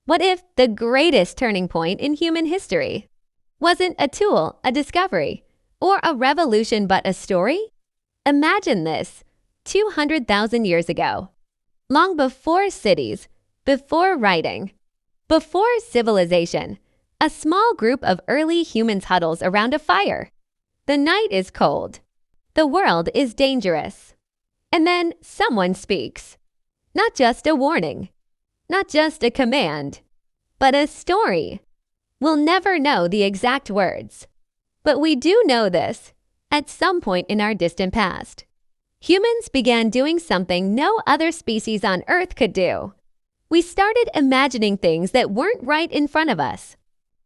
What if the greatest turning point in human history wasn't a tool, a discovery, or a revolution but a story? Imagine this, 200,000 years ago, long before cities, before writing, before civilization, a small group of early humans huddles around a fire. The night is cold. The world is dangerous. And then someone speaks. Not just a warning, not just a command, but a story. We'll never know the exact words, but we do know this. At some point in our distant past, humans began doing something no other species on Earth could do. We started imagining things that weren't right in front of us.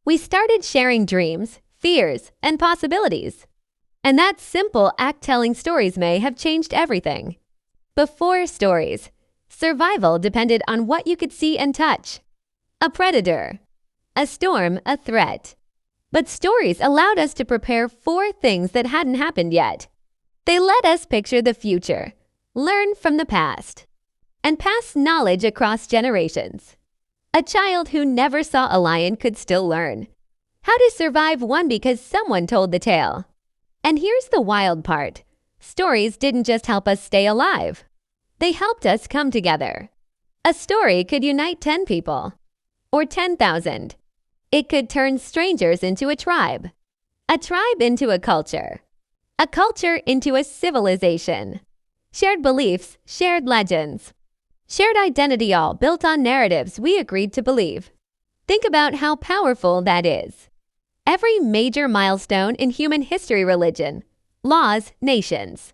We started sharing dreams, fears, and possibilities. And that simple act telling stories may have changed everything. Before stories, survival depended on what you could see and touch. A predator, a storm, a threat. But stories allowed us to prepare for things that hadn't happened yet. They let us picture the future, learn from the past, and pass knowledge across generations. A child who never saw a lion could still learn how to survive one because someone told the tale. And here's the wild part. Stories didn't just help us stay alive. They helped us come together. A story could unite 10 people, or 10,000. It could turn strangers into a tribe into a culture into a civilization. Shared beliefs, shared legends, shared identity, all built on narratives we agreed to believe. Think about how powerful that is. Every major milestone in human history, religion, laws, nations.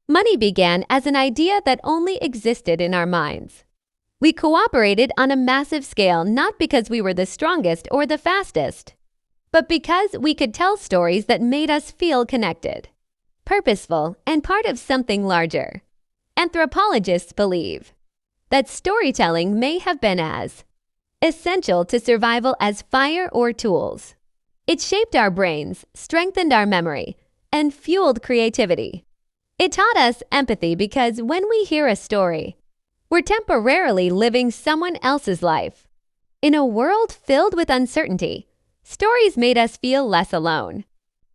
Money began as an idea that only existed in our minds. We cooperated on a massive scale not because we were the strongest or the fastest, but because we could tell stories that made us feel connected, purposeful, and part of something larger. Anthropologists believe that storytelling may have been as essential to survival as fire or tools. It shaped our brains, strengthened our memory, and fueled creativity. It taught us empathy because when we hear a story, we're temporarily living someone else's life. In a world filled with uncertainty, stories made us feel less alone.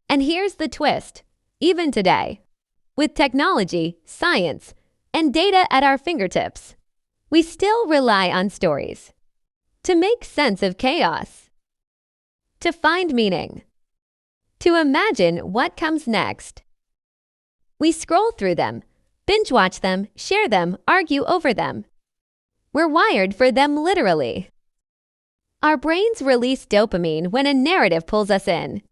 And here's the twist. Even today, with technology, science, and data at our fingertips, we still rely on stories to make sense of chaos, to find meaning, to imagine what comes next. We scroll through them, binge watch them, share them, argue over them. We're wired for them literally. Our brains release dopamine when a narrative pulls us in.